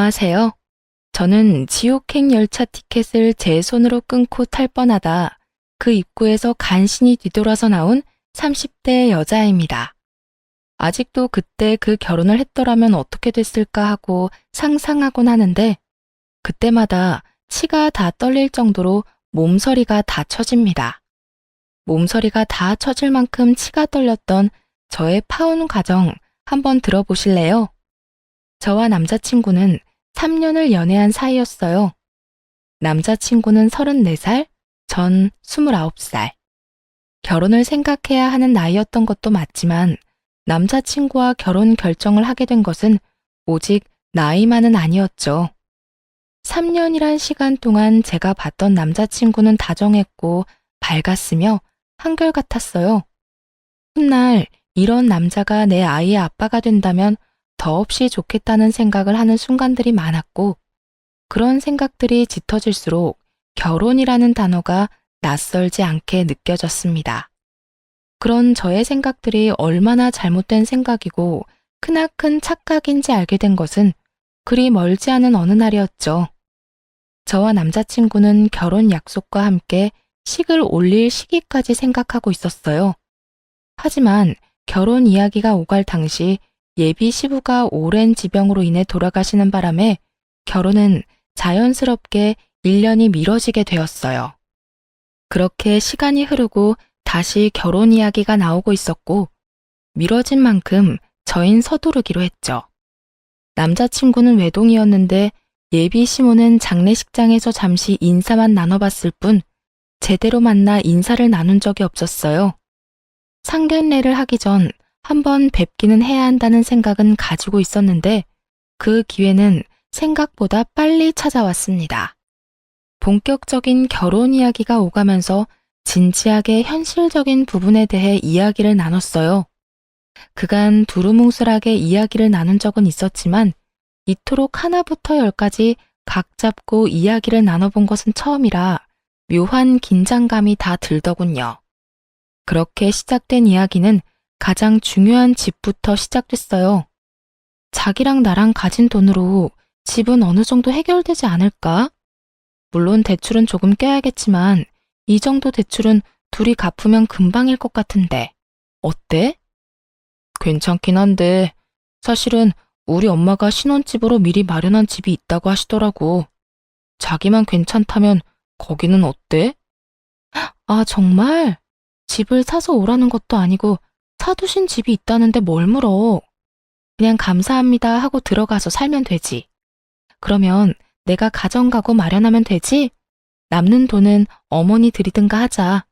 안녕하세요. 저는 지옥행 열차 티켓을 제 손으로 끊고 탈 뻔하다 그 입구에서 간신히 뒤돌아서 나온 30대 여자입니다. 아직도 그때 그 결혼을 했더라면 어떻게 됐을까 하고 상상하곤 하는데 그때마다 치가 다 떨릴 정도로 몸서리가 다 처집니다. 몸서리가 다 처질 만큼 치가 떨렸던 저의 파혼 과정 한번 들어보실래요? 저와 남자친구는 3년을 연애한 사이였어요. 남자친구는 34살, 전 29살. 결혼을 생각해야 하는 나이였던 것도 맞지만 남자친구와 결혼 결정을 하게 된 것은 오직 나이만은 아니었죠. 3년이란 시간 동안 제가 봤던 남자친구는 다정했고 밝았으며 한결같았어요. 훗날 이런 남자가 내 아이의 아빠가 된다면 더없이 좋겠다는 생각을 하는 순간들이 많았고 그런 생각들이 짙어질수록 결혼이라는 단어가 낯설지 않게 느껴졌습니다. 그런 저의 생각들이 얼마나 잘못된 생각이고 크나큰 착각인지 알게 된 것은 그리 멀지 않은 어느 날이었죠. 저와 남자친구는 결혼 약속과 함께 식을 올릴 시기까지 생각하고 있었어요. 하지만 결혼 이야기가 오갈 당시 예비 시부가 오랜 지병으로 인해 돌아가시는 바람에 결혼은 자연스럽게 1년이 미뤄지게 되었어요. 그렇게 시간이 흐르고 다시 결혼 이야기가 나오고 있었고 미뤄진 만큼 저흰 서두르기로 했죠. 남자친구는 외동이었는데 예비 시모는 장례식장에서 잠시 인사만 나눠봤을 뿐 제대로 만나 인사를 나눈 적이 없었어요. 상견례를 하기 전 한번 뵙기는 해야 한다는 생각은 가지고 있었는데 그 기회는 생각보다 빨리 찾아왔습니다. 본격적인 결혼 이야기가 오가면서 진지하게 현실적인 부분에 대해 이야기를 나눴어요. 그간 두루뭉술하게 이야기를 나눈 적은 있었지만 이토록 하나부터 열까지 각 잡고 이야기를 나눠본 것은 처음이라 묘한 긴장감이 다 들더군요. 그렇게 시작된 이야기는 가장 중요한 집부터 시작됐어요. 자기랑 나랑 가진 돈으로 집은 어느 정도 해결되지 않을까? 물론 대출은 조금 껴야겠지만 이 정도 대출은 둘이 갚으면 금방일 것 같은데 어때? 괜찮긴 한데 사실은 우리 엄마가 신혼집으로 미리 마련한 집이 있다고 하시더라고. 자기만 괜찮다면 거기는 어때? 아, 정말? 집을 사서 오라는 것도 아니고 사두신 집이 있다는데 뭘 물어. 그냥 감사합니다 하고 들어가서 살면 되지. 그러면 내가 가정가구 마련하면 되지? 남는 돈은 어머니 드리든가 하자.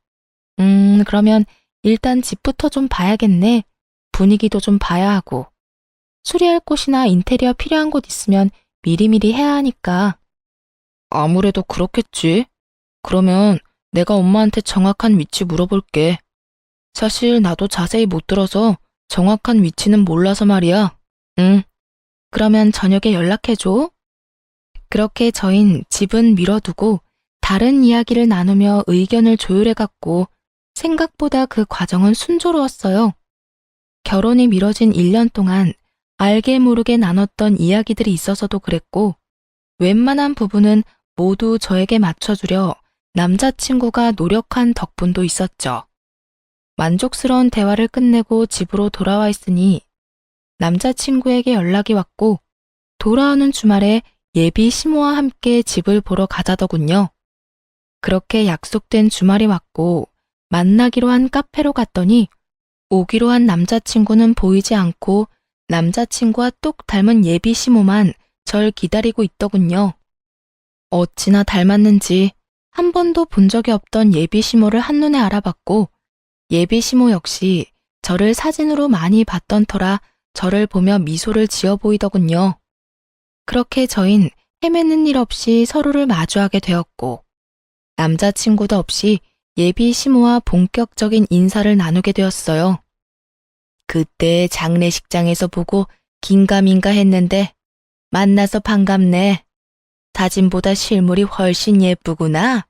그러면 일단 집부터 좀 봐야겠네. 분위기도 좀 봐야 하고. 수리할 곳이나 인테리어 필요한 곳 있으면 미리미리 해야 하니까. 아무래도 그렇겠지. 그러면 내가 엄마한테 정확한 위치 물어볼게. 사실 나도 자세히 못 들어서 정확한 위치는 몰라서 말이야. 응. 그러면 저녁에 연락해줘. 그렇게 저흰 집은 미뤄두고 다른 이야기를 나누며 의견을 조율해갔고 생각보다 그 과정은 순조로웠어요. 결혼이 미뤄진 1년 동안 알게 모르게 나눴던 이야기들이 있어서도 그랬고 웬만한 부분은 모두 저에게 맞춰주려 남자친구가 노력한 덕분도 있었죠. 만족스러운 대화를 끝내고 집으로 돌아와 있으니 남자친구에게 연락이 왔고 돌아오는 주말에 예비 시모와 함께 집을 보러 가자더군요. 그렇게 약속된 주말이 왔고 만나기로 한 카페로 갔더니 오기로 한 남자친구는 보이지 않고 남자친구와 똑 닮은 예비 시모만 절 기다리고 있더군요. 어찌나 닮았는지 한 번도 본 적이 없던 예비 시모를 한눈에 알아봤고 예비 시모 역시 저를 사진으로 많이 봤던 터라 저를 보며 미소를 지어 보이더군요. 그렇게 저흰 헤매는 일 없이 서로를 마주하게 되었고 남자친구도 없이 예비 시모와 본격적인 인사를 나누게 되었어요. 그때 장례식장에서 보고 긴가민가 했는데 만나서 반갑네. 사진보다 실물이 훨씬 예쁘구나.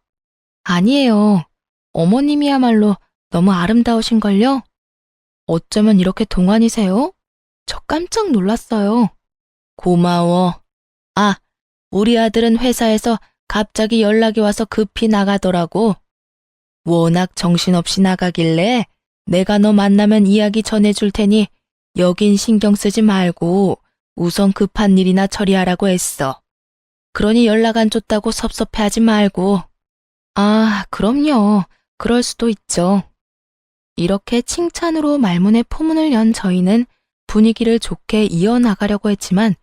아니에요. 어머님이야말로 너무 아름다우신걸요? 어쩌면 이렇게 동안이세요? 저 깜짝 놀랐어요. 고마워. 아, 우리 아들은 회사에서 갑자기 연락이 와서 급히 나가더라고. 워낙 정신없이 나가길래 내가 너 만나면 이야기 전해줄 테니 여긴 신경 쓰지 말고 우선 급한 일이나 처리하라고 했어. 그러니 연락 안 줬다고 섭섭해하지 말고. 아, 그럼요. 그럴 수도 있죠. 이렇게 칭찬으로 말문에 포문을 연 저희는 분위기를 좋게 이어나가려고 했지만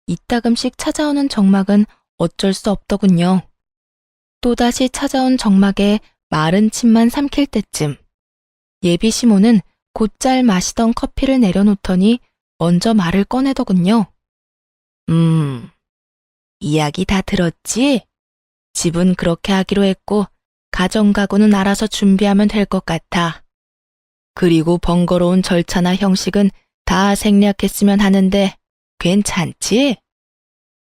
이따금씩 찾아오는 정막은 어쩔 수 없더군요. 또다시 찾아온 정막에 마른 침만 삼킬 때쯤 예비 시모는 곧잘 마시던 커피를 내려놓더니 먼저 말을 꺼내더군요. 이야기 다 들었지? 집은 그렇게 하기로 했고 가정가구는 알아서 준비하면 될 것 같아. 그리고 번거로운 절차나 형식은 다 생략했으면 하는데 괜찮지?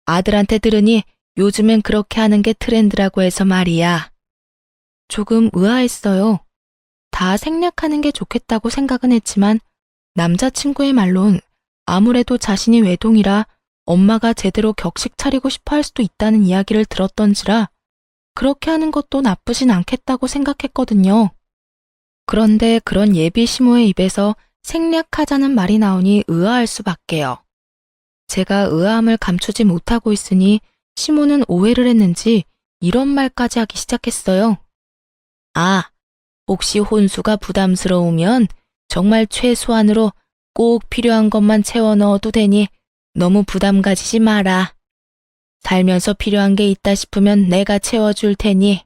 아들한테 들으니 요즘엔 그렇게 하는 게 트렌드라고 해서 말이야. 조금 의아했어요. 다 생략하는 게 좋겠다고 생각은 했지만 남자친구의 말론 아무래도 자신이 외동이라 엄마가 제대로 격식 차리고 싶어 할 수도 있다는 이야기를 들었던지라 그렇게 하는 것도 나쁘진 않겠다고 생각했거든요. 그런데 그런 예비 시모의 입에서 생략하자는 말이 나오니 의아할 수밖에요. 제가 의아함을 감추지 못하고 있으니 시모는 오해를 했는지 이런 말까지 하기 시작했어요. 아, 혹시 혼수가 부담스러우면 정말 최소한으로 꼭 필요한 것만 채워 넣어도 되니 너무 부담 가지지 마라. 살면서 필요한 게 있다 싶으면 내가 채워줄 테니.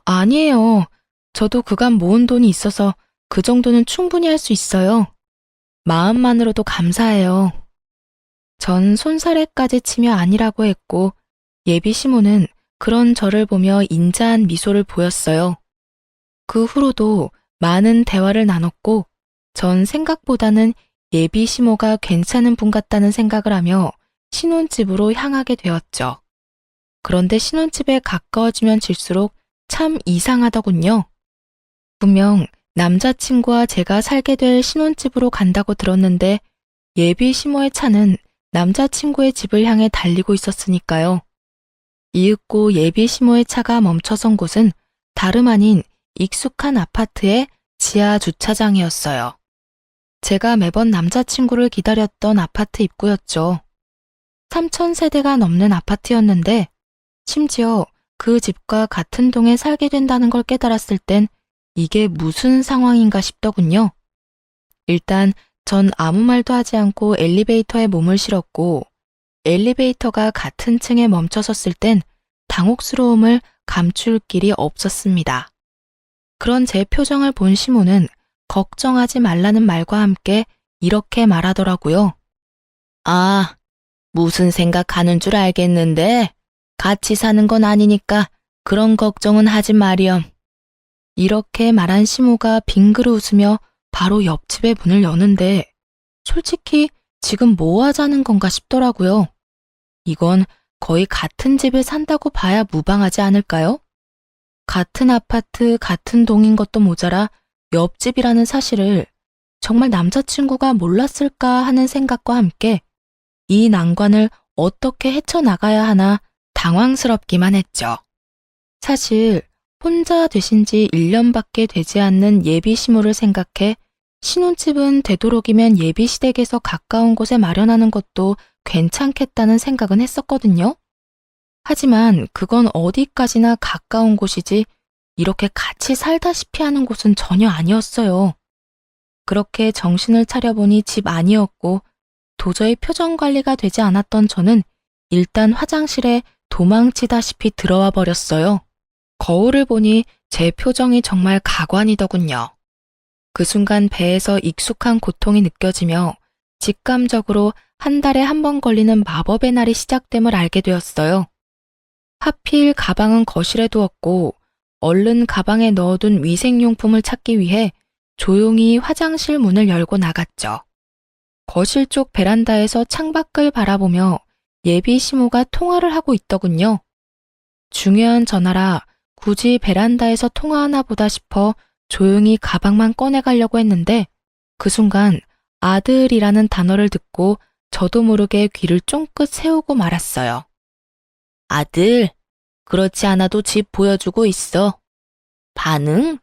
아니에요. 저도 그간 모은 돈이 있어서 그 정도는 충분히 할 수 있어요. 마음만으로도 감사해요. 전 손사래까지 치며 아니라고 했고 예비 시모는 그런 저를 보며 인자한 미소를 보였어요. 그 후로도 많은 대화를 나눴고 전 생각보다는 예비 시모가 괜찮은 분 같다는 생각을 하며 신혼집으로 향하게 되었죠. 그런데 신혼집에 가까워지면 질수록 참 이상하더군요. 분명 남자친구와 제가 살게 될 신혼집으로 간다고 들었는데 예비 시모의 차는 남자친구의 집을 향해 달리고 있었으니까요. 이윽고 예비 시모의 차가 멈춰선 곳은 다름 아닌 익숙한 아파트의 지하 주차장이었어요. 제가 매번 남자친구를 기다렸던 아파트 입구였죠. 3,000세대가 넘는 아파트였는데 심지어 그 집과 같은 동에 살게 된다는 걸 깨달았을 땐 이게 무슨 상황인가 싶더군요. 일단 전 아무 말도 하지 않고 엘리베이터에 몸을 실었고 엘리베이터가 같은 층에 멈춰섰을 땐 당혹스러움을 감출 길이 없었습니다. 그런 제 표정을 본 시모는 걱정하지 말라는 말과 함께 이렇게 말하더라고요. 아, 무슨 생각하는 줄 알겠는데 같이 사는 건 아니니까 그런 걱정은 하지 마렴. 이렇게 말한 시모가 빙그르 웃으며 바로 옆집의 문을 여는데 솔직히 지금 뭐 하자는 건가 싶더라고요. 이건 거의 같은 집에 산다고 봐야 무방하지 않을까요? 같은 아파트, 같은 동인 것도 모자라 옆집이라는 사실을 정말 남자친구가 몰랐을까 하는 생각과 함께 이 난관을 어떻게 헤쳐나가야 하나 당황스럽기만 했죠. 사실 혼자 되신 지 1년밖에 되지 않는 예비 시모를 생각해 신혼집은 되도록이면 예비 시댁에서 가까운 곳에 마련하는 것도 괜찮겠다는 생각은 했었거든요. 하지만 그건 어디까지나 가까운 곳이지 이렇게 같이 살다시피 하는 곳은 전혀 아니었어요. 그렇게 정신을 차려보니 집 아니었고 도저히 표정 관리가 되지 않았던 저는 일단 화장실에 도망치다시피 들어와 버렸어요. 거울을 보니 제 표정이 정말 가관이더군요. 그 순간 배에서 익숙한 고통이 느껴지며 직감적으로 한 달에 한 번 걸리는 마법의 날이 시작됨을 알게 되었어요. 하필 가방은 거실에 두었고 얼른 가방에 넣어둔 위생용품을 찾기 위해 조용히 화장실 문을 열고 나갔죠. 거실 쪽 베란다에서 창밖을 바라보며 예비 시모가 통화를 하고 있더군요. 중요한 전화라 굳이 베란다에서 통화하나 보다 싶어 조용히 가방만 꺼내가려고 했는데 그 순간 아들이라는 단어를 듣고 저도 모르게 귀를 쫑긋 세우고 말았어요. 아들, 그렇지 않아도 집 보여주고 있어. 반응?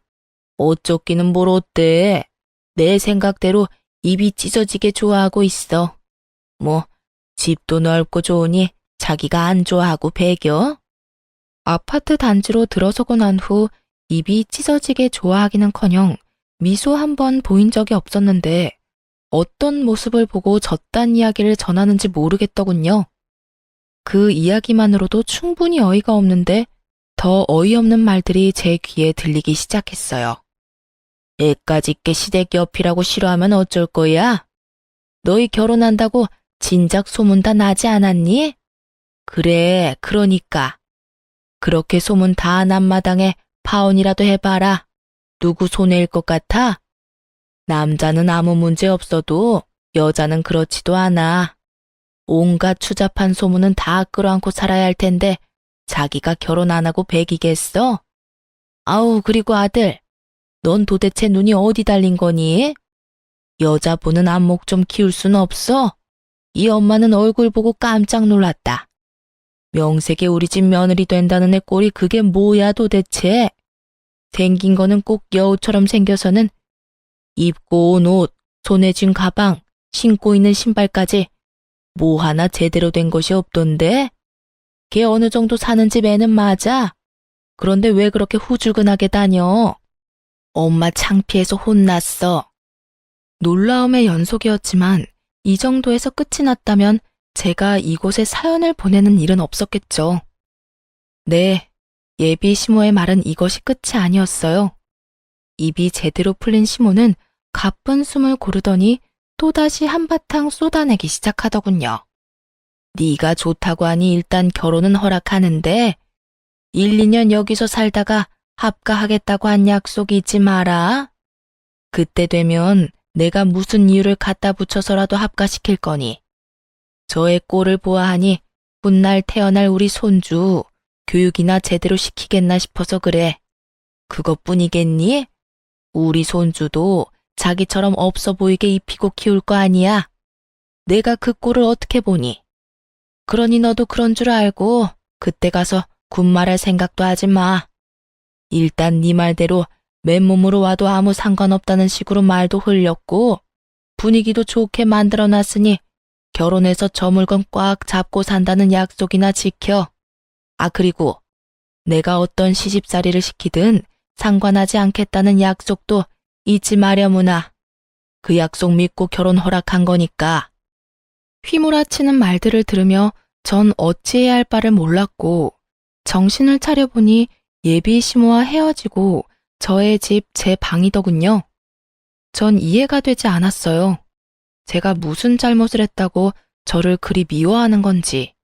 어쩌기는 뭘 어때? 내 생각대로 입이 찢어지게 좋아하고 있어. 뭐, 집도 넓고 좋으니 자기가 안 좋아하고 배겨? 아파트 단지로 들어서고 난 후 입이 찢어지게 좋아하기는커녕 미소 한 번 보인 적이 없었는데 어떤 모습을 보고 저딴 이야기를 전하는지 모르겠더군요. 그 이야기만으로도 충분히 어이가 없는데 더 어이없는 말들이 제 귀에 들리기 시작했어요. 애까지 게 시댁 옆이라고 싫어하면 어쩔 거야? 너희 결혼한다고 진작 소문 다 나지 않았니? 그래, 그러니까. 그렇게 소문 다 난 마당에 파혼이라도 해봐라. 누구 손해일 것 같아? 남자는 아무 문제 없어도 여자는 그렇지도 않아. 온갖 추잡한 소문은 다 끌어안고 살아야 할 텐데 자기가 결혼 안 하고 배기겠어? 아우, 그리고 아들, 넌 도대체 눈이 어디 달린 거니? 여자 보는 안목 좀 키울 순 없어? 이 엄마는 얼굴 보고 깜짝 놀랐다. 명색에 우리 집 며느리 된다는 애 꼴이 그게 뭐야 도대체? 생긴 거는 꼭 여우처럼 생겨서는 입고 온 옷, 손에 쥔 가방, 신고 있는 신발까지 뭐 하나 제대로 된 것이 없던데? 걔 어느 정도 사는 집 애는 맞아. 그런데 왜 그렇게 후줄근하게 다녀? 엄마 창피해서 혼났어. 놀라움의 연속이었지만 이 정도에서 끝이 났다면 제가 이곳에 사연을 보내는 일은 없었겠죠. 네, 예비 시모의 말은 이것이 끝이 아니었어요. 입이 제대로 풀린 시모는 가쁜 숨을 고르더니 또다시 한바탕 쏟아내기 시작하더군요. 네가 좋다고 하니 일단 결혼은 허락하는데 1, 2년 여기서 살다가 합가하겠다고 한 약속 잊지 마라. 그때 되면 내가 무슨 이유를 갖다 붙여서라도 합가시킬 거니. 저의 꼴을 보아하니 훗날 태어날 우리 손주 교육이나 제대로 시키겠나 싶어서 그래. 그것뿐이겠니? 우리 손주도 자기처럼 없어 보이게 입히고 키울 거 아니야. 내가 그 꼴을 어떻게 보니? 그러니 너도 그런 줄 알고 그때 가서 군말할 생각도 하지 마. 일단 네 말대로 맨몸으로 와도 아무 상관없다는 식으로 말도 흘렸고 분위기도 좋게 만들어놨으니 결혼해서 저 물건 꽉 잡고 산다는 약속이나 지켜. 아, 그리고 내가 어떤 시집살이를 시키든 상관하지 않겠다는 약속도 잊지 마려무나. 그 약속 믿고 결혼 허락한 거니까. 휘몰아치는 말들을 들으며 전 어찌해야 할 바를 몰랐고 정신을 차려보니 예비 시모와 헤어지고 저의 집 제 방이더군요. 전 이해가 되지 않았어요. 제가 무슨 잘못을 했다고 저를 그리 미워하는 건지.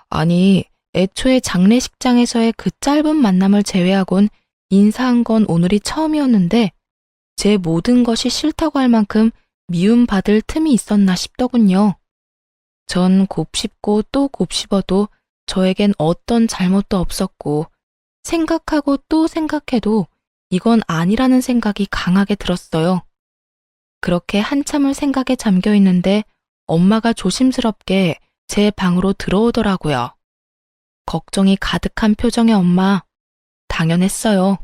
아니, 애초에 장례식장에서의 그 짧은 만남을 제외하곤 인사한 건 오늘이 처음이었는데 제 모든 것이 싫다고 할 만큼 미움받을 틈이 있었나 싶더군요. 전 곱씹고 또 곱씹어도 저에겐 어떤 잘못도 없었고 생각하고 또 생각해도 이건 아니라는 생각이 강하게 들었어요. 그렇게 한참을 생각에 잠겨 있는데 엄마가 조심스럽게 제 방으로 들어오더라고요. 걱정이 가득한 표정의 엄마. 당연했어요.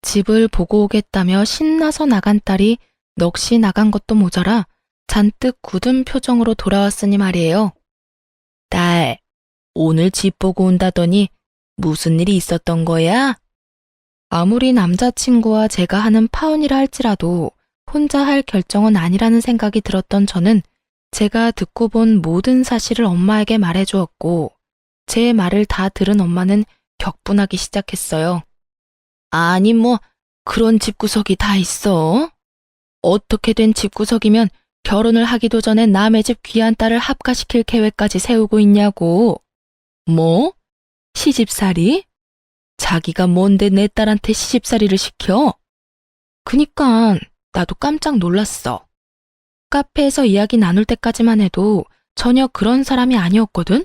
집을 보고 오겠다며 신나서 나간 딸이 넋이 나간 것도 모자라 잔뜩 굳은 표정으로 돌아왔으니 말이에요. 딸, 오늘 집 보고 온다더니 무슨 일이 있었던 거야? 아무리 남자친구와 제가 하는 파혼이라 할지라도 혼자 할 결정은 아니라는 생각이 들었던 저는 제가 듣고 본 모든 사실을 엄마에게 말해주었고 제 말을 다 들은 엄마는 격분하기 시작했어요. 아니 뭐 그런 집구석이 다 있어? 어떻게 된 집구석이면 결혼을 하기도 전에 남의 집 귀한 딸을 합가시킬 계획까지 세우고 있냐고. 뭐? 시집살이? 자기가 뭔데 내 딸한테 시집살이를 시켜? 그니깐 나도 깜짝 놀랐어. 카페에서 이야기 나눌 때까지만 해도 전혀 그런 사람이 아니었거든?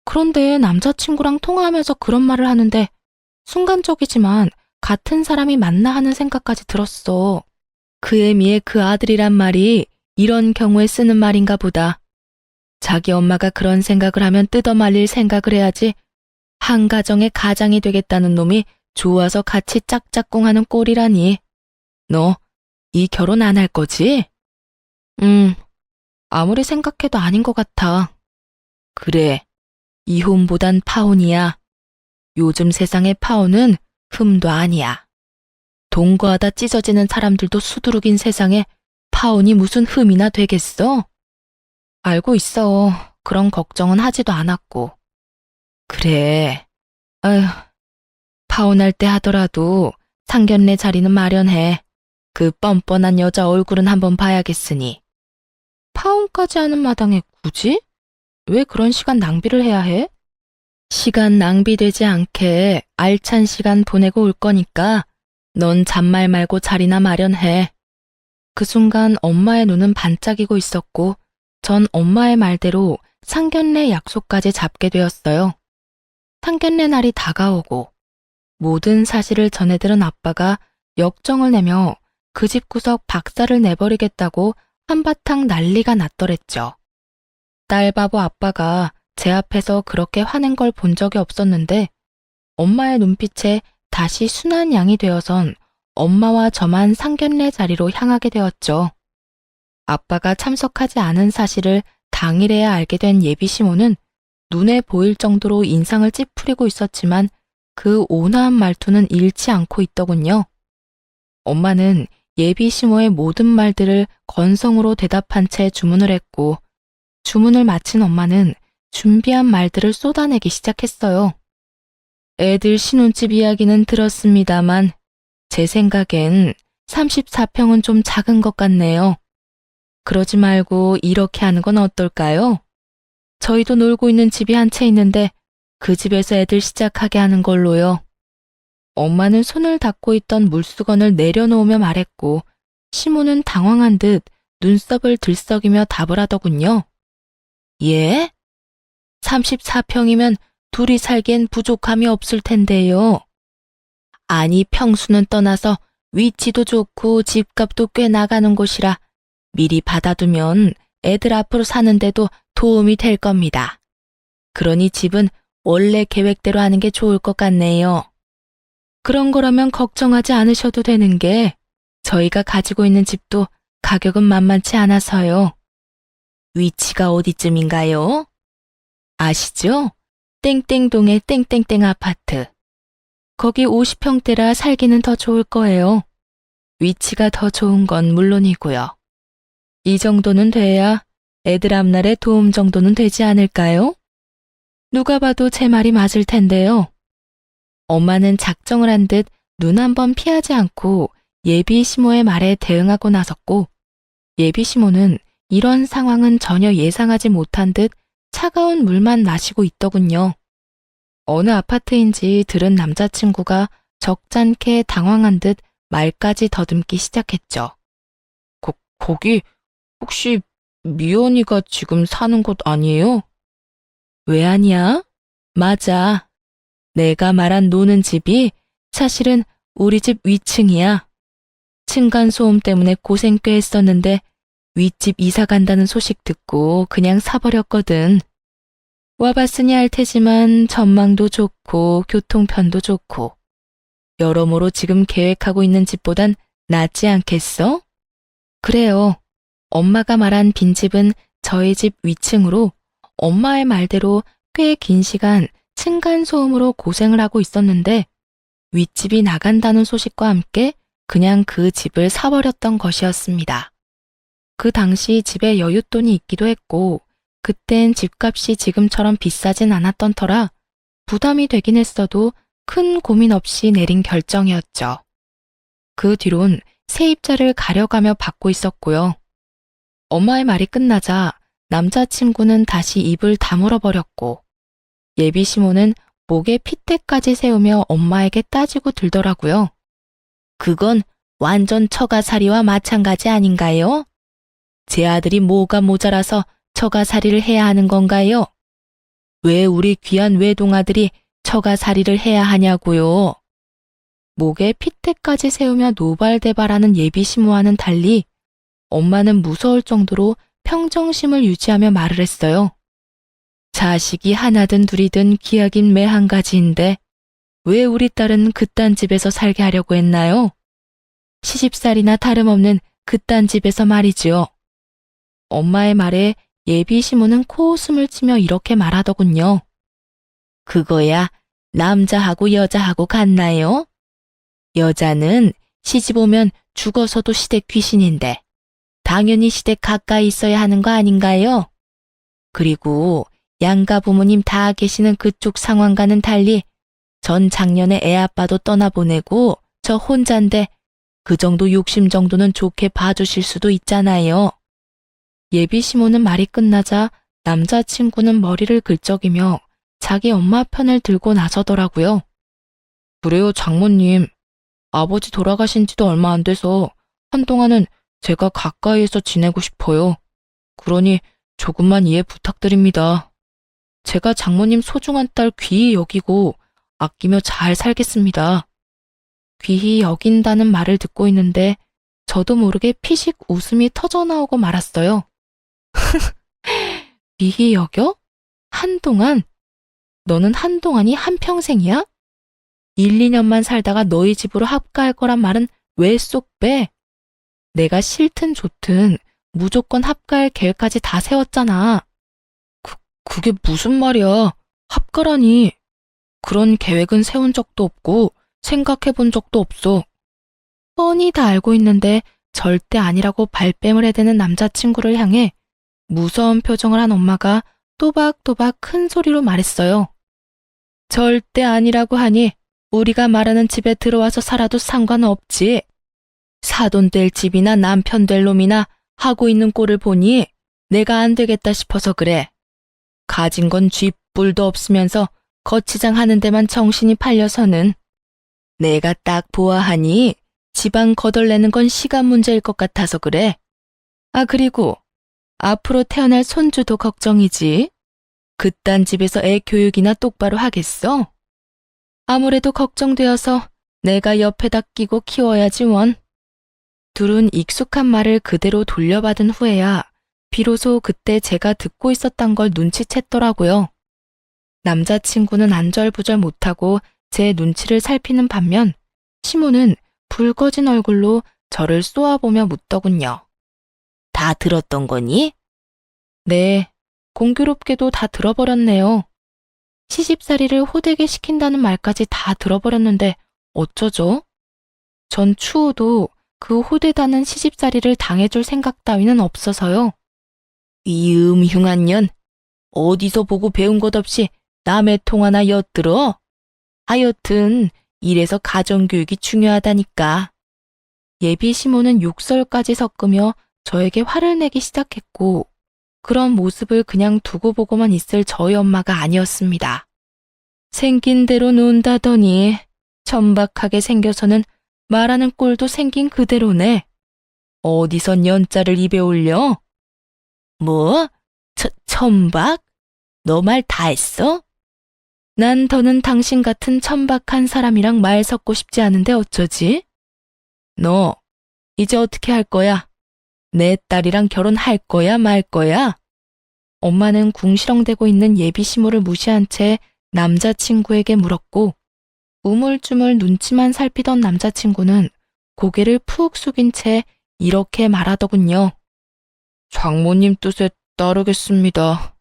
그런데 남자친구랑 통화하면서 그런 말을 하는데 순간적이지만 같은 사람이 맞나 하는 생각까지 들었어. 그 애미의 그 아들이란 말이 이런 경우에 쓰는 말인가 보다. 자기 엄마가 그런 생각을 하면 뜯어말릴 생각을 해야지. 한 가정의 가장이 되겠다는 놈이 좋아서 같이 짝짝꿍하는 꼴이라니. 너 이 결혼 안 할 거지? 아무리 생각해도 아닌 것 같아. 그래, 이혼보단 파혼이야. 요즘 세상의 파혼은 흠도 아니야. 동거하다 찢어지는 사람들도 수두룩인 세상에 파혼이 무슨 흠이나 되겠어? 알고 있어. 그런 걱정은 하지도 않았고. 그래. 아휴, 파혼할 때 하더라도 상견례 자리는 마련해. 그 뻔뻔한 여자 얼굴은 한번 봐야겠으니. 파혼까지 하는 마당에 굳이? 왜 그런 시간 낭비를 해야 해? 시간 낭비되지 않게 알찬 시간 보내고 올 거니까 넌 잔말 말고 자리나 마련해. 그 순간 엄마의 눈은 반짝이고 있었고 전 엄마의 말대로 상견례 약속까지 잡게 되었어요. 상견례 날이 다가오고 모든 사실을 전해들은 아빠가 역정을 내며 그 집구석 박살을 내버리겠다고 한바탕 난리가 났더랬죠. 딸바보 아빠가 제 앞에서 그렇게 화낸 걸 본 적이 없었는데 엄마의 눈빛에 다시 순한 양이 되어선 엄마와 저만 상견례 자리로 향하게 되었죠. 아빠가 참석하지 않은 사실을 당일에야 알게 된 예비 시모는 눈에 보일 정도로 인상을 찌푸리고 있었지만 그 온화한 말투는 잃지 않고 있더군요. 엄마는 예비 시모의 모든 말들을 건성으로 대답한 채 주문을 했고 주문을 마친 엄마는 준비한 말들을 쏟아내기 시작했어요. 애들 신혼집 이야기는 들었습니다만 제 생각엔 34평은 좀 작은 것 같네요. 그러지 말고 이렇게 하는 건 어떨까요? 저희도 놀고 있는 집이 한 채 있는데 그 집에서 애들 시작하게 하는 걸로요. 엄마는 손을 닦고 있던 물수건을 내려놓으며 말했고 시모는 당황한 듯 눈썹을 들썩이며 답을 하더군요. 예? 34평이면 둘이 살기엔 부족함이 없을 텐데요. 아니 평수는 떠나서 위치도 좋고 집값도 꽤 나가는 곳이라 미리 받아두면 애들 앞으로 사는데도 도움이 될 겁니다. 그러니 집은 원래 계획대로 하는 게 좋을 것 같네요. 그런 거라면 걱정하지 않으셔도 되는 게 저희가 가지고 있는 집도 가격은 만만치 않아서요. 위치가 어디쯤인가요? 아시죠? 땡땡동의 땡땡땡 아파트. 거기 50평대라 살기는 더 좋을 거예요. 위치가 더 좋은 건 물론이고요. 이 정도는 돼야 애들 앞날에 도움 정도는 되지 않을까요? 누가 봐도 제 말이 맞을 텐데요. 엄마는 작정을 한 듯 눈 한 번 피하지 않고 예비 시모의 말에 대응하고 나섰고 예비 시모는 이런 상황은 전혀 예상하지 못한 듯 차가운 물만 마시고 있더군요. 어느 아파트인지 들은 남자친구가 적잖게 당황한 듯 말까지 더듬기 시작했죠. 거기 혹시 미연이가 지금 사는 곳 아니에요? 왜 아니야? 맞아. 내가 말한 노는 집이 사실은 우리 집 위층이야. 층간소음 때문에 고생 꽤 했었는데 윗집 이사 간다는 소식 듣고 그냥 사버렸거든. 와봤으니 알 테지만 전망도 좋고 교통편도 좋고 여러모로 지금 계획하고 있는 집보단 낫지 않겠어? 그래요. 엄마가 말한 빈집은 저희 집 위층으로 엄마의 말대로 꽤 긴 시간 층간소음으로 고생을 하고 있었는데 윗집이 나간다는 소식과 함께 그냥 그 집을 사버렸던 것이었습니다. 그 당시 집에 여윳돈이 있기도 했고 그땐 집값이 지금처럼 비싸진 않았던 터라 부담이 되긴 했어도 큰 고민 없이 내린 결정이었죠. 그 뒤론 세입자를 가려가며 받고 있었고요. 엄마의 말이 끝나자 남자친구는 다시 입을 다물어 버렸고 예비 시모는 목에 핏대까지 세우며 엄마에게 따지고 들더라고요. 그건 완전 처가살이와 마찬가지 아닌가요? 제 아들이 뭐가 모자라서 처가살이를 해야 하는 건가요? 왜 우리 귀한 외동아들이 처가살이를 해야 하냐고요? 목에 핏대까지 세우며 노발대발하는 예비 시모와는 달리 엄마는 무서울 정도로 평정심을 유지하며 말을 했어요. 자식이 하나든 둘이든 기약인 매 한 가지인데 왜 우리 딸은 그딴 집에서 살게 하려고 했나요? 시집살이나 다름없는 그딴 집에서 말이지요. 엄마의 말에 예비 시모는 코웃음을 치며 이렇게 말하더군요. 그거야 남자하고 여자하고 같나요? 여자는 시집 오면 죽어서도 시댁 귀신인데 당연히 시댁 가까이 있어야 하는 거 아닌가요? 그리고 양가 부모님 다 계시는 그쪽 상황과는 달리 전 작년에 애 아빠도 떠나보내고 저 혼잔데 그 정도 욕심 정도는 좋게 봐주실 수도 있잖아요. 예비 시모는 말이 끝나자 남자친구는 머리를 긁적이며 자기 엄마 편을 들고 나서더라고요. 그래요, 장모님. 아버지 돌아가신 지도 얼마 안 돼서 한동안은 제가 가까이에서 지내고 싶어요. 그러니 조금만 이해 부탁드립니다. 제가 장모님 소중한 딸 귀히 여기고 아끼며 잘 살겠습니다. 귀히 여긴다는 말을 듣고 있는데 저도 모르게 피식 웃음이 터져나오고 말았어요. 귀히 여겨? 한동안? 너는 한동안이 한평생이야? 1, 2년만 살다가 너희 집으로 합가할 거란 말은 왜 쏙 빼? 내가 싫든 좋든 무조건 합가할 계획까지 다 세웠잖아. 그게 무슨 말이야? 합가라니. 그런 계획은 세운 적도 없고 생각해 본 적도 없어. 뻔히 다 알고 있는데 절대 아니라고 발뺌을 해대는 남자친구를 향해 무서운 표정을 한 엄마가 또박또박 큰 소리로 말했어요. 절대 아니라고 하니 우리가 말하는 집에 들어와서 살아도 상관없지. 사돈 될 집이나 남편 될 놈이나 하고 있는 꼴을 보니 내가 안 되겠다 싶어서 그래. 가진 건 쥐뿔도 없으면서 거치장 하는 데만 정신이 팔려서는 내가 딱 보아하니 지방 거덜내는 건 시간 문제일 것 같아서 그래. 아, 그리고 앞으로 태어날 손주도 걱정이지. 그딴 집에서 애 교육이나 똑바로 하겠어? 아무래도 걱정되어서 내가 옆에다 끼고 키워야지 원. 둘은 익숙한 말을 그대로 돌려받은 후에야 비로소 그때 제가 듣고 있었던 걸 눈치챘더라고요. 남자친구는 안절부절 못하고 제 눈치를 살피는 반면 시모는 붉어진 얼굴로 저를 쏘아보며 묻더군요. 다 들었던 거니? 네, 공교롭게도 다 들어버렸네요. 시집살이를 호되게 시킨다는 말까지 다 들어버렸는데 어쩌죠? 전 추후도 그 호되다는 시집살이를 당해줄 생각 따위는 없어서요. 이 음흉한 년, 어디서 보고 배운 것 없이 남의 통 하나 엿들어? 하여튼 이래서 가정교육이 중요하다니까. 예비 시모는 욕설까지 섞으며 저에게 화를 내기 시작했고 그런 모습을 그냥 두고 보고만 있을 저희 엄마가 아니었습니다. 생긴 대로 논다더니 천박하게 생겨서는 말하는 꼴도 생긴 그대로네. 어디서 년자를 입에 올려? 뭐? 천박? 너 말 다 했어? 난 더는 당신 같은 천박한 사람이랑 말 섞고 싶지 않은데 어쩌지? 너 이제 어떻게 할 거야? 내 딸이랑 결혼할 거야 말 거야? 엄마는 궁시렁대고 있는 예비 시모를 무시한 채 남자친구에게 물었고 우물쭈물 눈치만 살피던 남자친구는 고개를 푹 숙인 채 이렇게 말하더군요. 장모님 뜻에 따르겠습니다.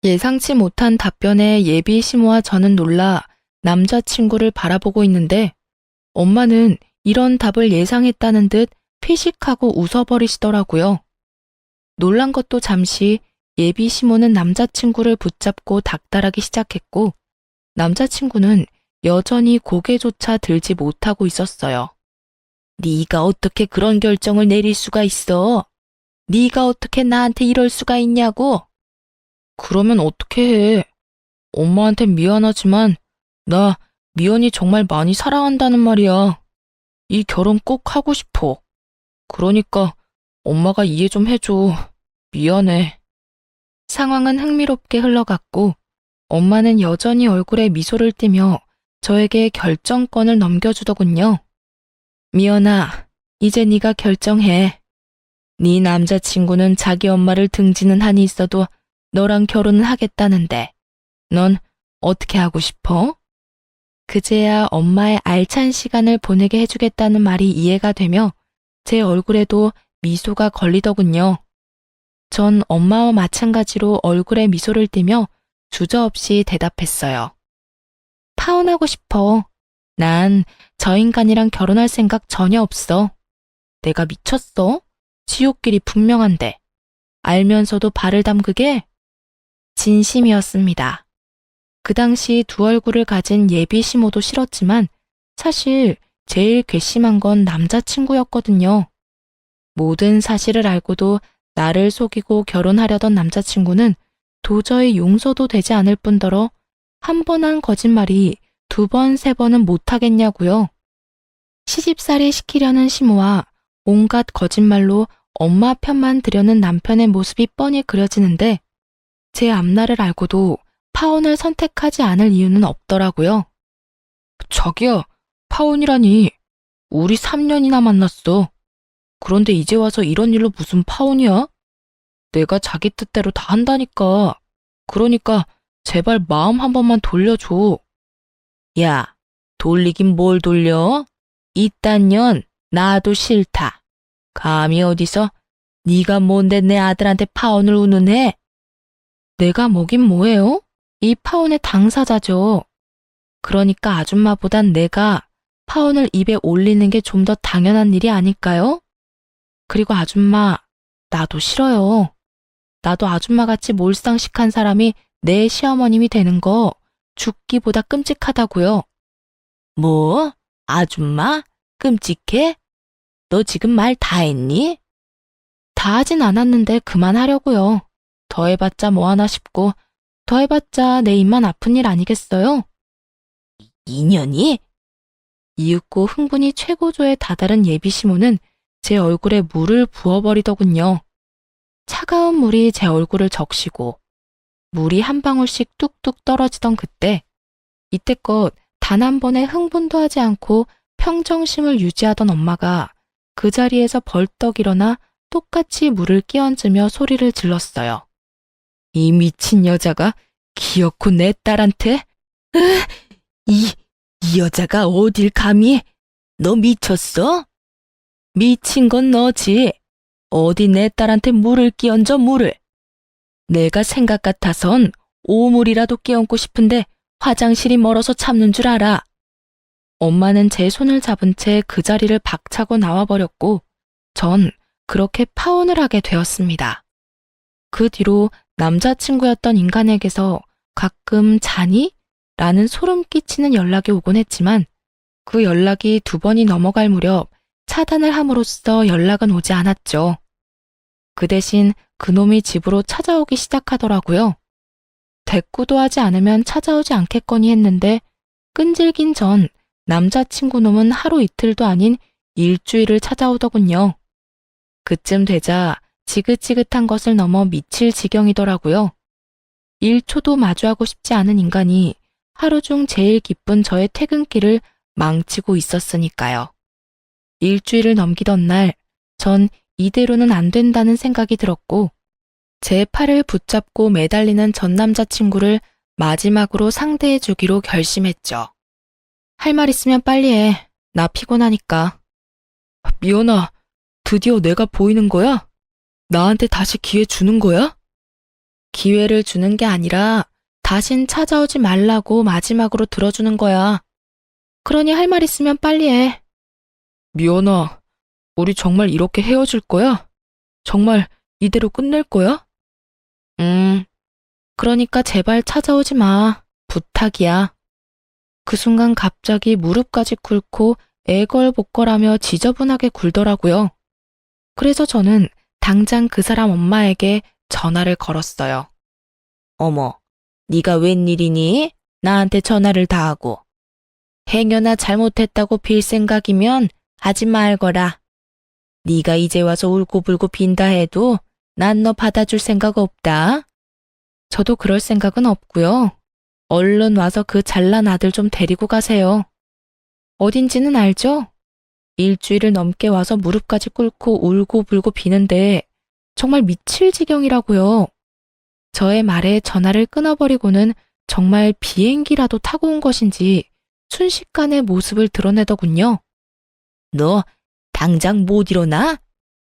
예상치 못한 답변에 예비 시모와 저는 놀라 남자친구를 바라보고 있는데 엄마는 이런 답을 예상했다는 듯 피식하고 웃어버리시더라고요. 놀란 것도 잠시 예비 시모는 남자친구를 붙잡고 닥달하기 시작했고 남자친구는 여전히 고개조차 들지 못하고 있었어요. 네가 어떻게 그런 결정을 내릴 수가 있어? 네가 어떻게 나한테 이럴 수가 있냐고? 그러면 어떻게 해? 엄마한텐 미안하지만 나 미연이 정말 많이 사랑한다는 말이야. 이 결혼 꼭 하고 싶어. 그러니까 엄마가 이해 좀 해줘. 미안해. 상황은 흥미롭게 흘러갔고 엄마는 여전히 얼굴에 미소를 띠며 저에게 결정권을 넘겨주더군요. 미연아, 이제 네가 결정해. 네 남자친구는 자기 엄마를 등지는 한이 있어도 너랑 결혼은 하겠다는데 넌 어떻게 하고 싶어? 그제야 엄마의 알찬 시간을 보내게 해주겠다는 말이 이해가 되며 제 얼굴에도 미소가 걸리더군요. 전 엄마와 마찬가지로 얼굴에 미소를 띠며 주저없이 대답했어요. 파혼하고 싶어. 난 저 인간이랑 결혼할 생각 전혀 없어. 내가 미쳤어? 지옥길이 분명한데. 알면서도 발을 담그게? 진심이었습니다. 그 당시 두 얼굴을 가진 예비 시모도 싫었지만 사실 제일 괘씸한 건 남자친구였거든요. 모든 사실을 알고도 나를 속이고 결혼하려던 남자친구는 도저히 용서도 되지 않을 뿐더러 한 번 한 거짓말이 두 번, 세 번은 못하겠냐고요. 시집살이 시키려는 시모와 온갖 거짓말로 엄마 편만 들여는 남편의 모습이 뻔히 그려지는데 제 앞날을 알고도 파혼을 선택하지 않을 이유는 없더라고요. 자기야, 파혼이라니. 우리 3년이나 만났어. 그런데 이제 와서 이런 일로 무슨 파혼이야? 내가 자기 뜻대로 다 한다니까. 그러니까 제발 마음 한 번만 돌려줘. 야, 돌리긴 뭘 돌려? 이딴 년 나도 싫다. 감히 어디서 네가 뭔데 내 아들한테 파혼을 운운해? 내가 뭐긴 뭐예요? 이 파혼의 당사자죠. 그러니까 아줌마보단 내가 파혼을 입에 올리는 게 좀 더 당연한 일이 아닐까요? 그리고 아줌마, 나도 싫어요. 나도 아줌마같이 몰상식한 사람이 내 시어머님이 되는 거 죽기보다 끔찍하다고요. 뭐? 아줌마? 끔찍해? 너 지금 말 다 했니? 다 하진 않았는데 그만하려고요. 더 해봤자 뭐하나 싶고 더 해봤자 내 입만 아픈 일 아니겠어요? 인연이? 이윽고 흥분이 최고조에 다다른 예비시모는 제 얼굴에 물을 부어버리더군요. 차가운 물이 제 얼굴을 적시고 물이 한 방울씩 뚝뚝 떨어지던 그때 이때껏 단 한 번의 흥분도 하지 않고 평정심을 유지하던 엄마가 그 자리에서 벌떡 일어나 똑같이 물을 끼얹으며 소리를 질렀어요. 이 미친 여자가 기어코 내 딸한테? 이 여자가 어딜 감히? 너 미쳤어? 미친 건 너지. 어디 내 딸한테 물을 끼얹어 물을. 내가 생각 같아선 오물이라도 끼얹고 싶은데 화장실이 멀어서 참는 줄 알아. 엄마는 제 손을 잡은 채 그 자리를 박차고 나와버렸고 전 그렇게 파혼을 하게 되었습니다. 그 뒤로 남자친구였던 인간에게서 가끔 자니? 라는 소름 끼치는 연락이 오곤 했지만 그 연락이 2번이 넘어갈 무렵 차단을 함으로써 연락은 오지 않았죠. 그 대신 그놈이 집으로 찾아오기 시작하더라고요. 대꾸도 하지 않으면 찾아오지 않겠거니 했는데 끈질긴 전 남자친구 놈은 하루 이틀도 아닌 일주일을 찾아오더군요. 그쯤 되자 지긋지긋한 것을 넘어 미칠 지경이더라고요. 1초도 마주하고 싶지 않은 인간이 하루 중 제일 기쁜 저의 퇴근길을 망치고 있었으니까요. 일주일을 넘기던 날, 전 이대로는 안 된다는 생각이 들었고, 제 팔을 붙잡고 매달리는 전 남자친구를 마지막으로 상대해 주기로 결심했죠. 할 말 있으면 빨리 해. 나 피곤하니까. 미연아, 드디어 내가 보이는 거야? 나한테 다시 기회 주는 거야? 기회를 주는 게 아니라 다신 찾아오지 말라고 마지막으로 들어주는 거야. 그러니 할 말 있으면 빨리 해. 미연아, 우리 정말 이렇게 헤어질 거야? 정말 이대로 끝낼 거야? 그러니까 제발 찾아오지 마. 부탁이야. 그 순간 갑자기 무릎까지 꿇고 애걸복걸하며 지저분하게 굴더라고요. 그래서 저는 당장 그 사람 엄마에게 전화를 걸었어요. 어머, 네가 웬일이니? 나한테 전화를 다 하고. 행여나 잘못했다고 빌 생각이면 하지 말거라. 네가 이제 와서 울고불고 빈다 해도 난 너 받아줄 생각 없다. 저도 그럴 생각은 없고요. 얼른 와서 그 잘난 아들 좀 데리고 가세요. 어딘지는 알죠? 일주일을 넘게 와서 무릎까지 꿇고 울고불고 비는데 정말 미칠 지경이라고요. 저의 말에 전화를 끊어버리고는 정말 비행기라도 타고 온 것인지 순식간에 모습을 드러내더군요. 너 당장 못 일어나?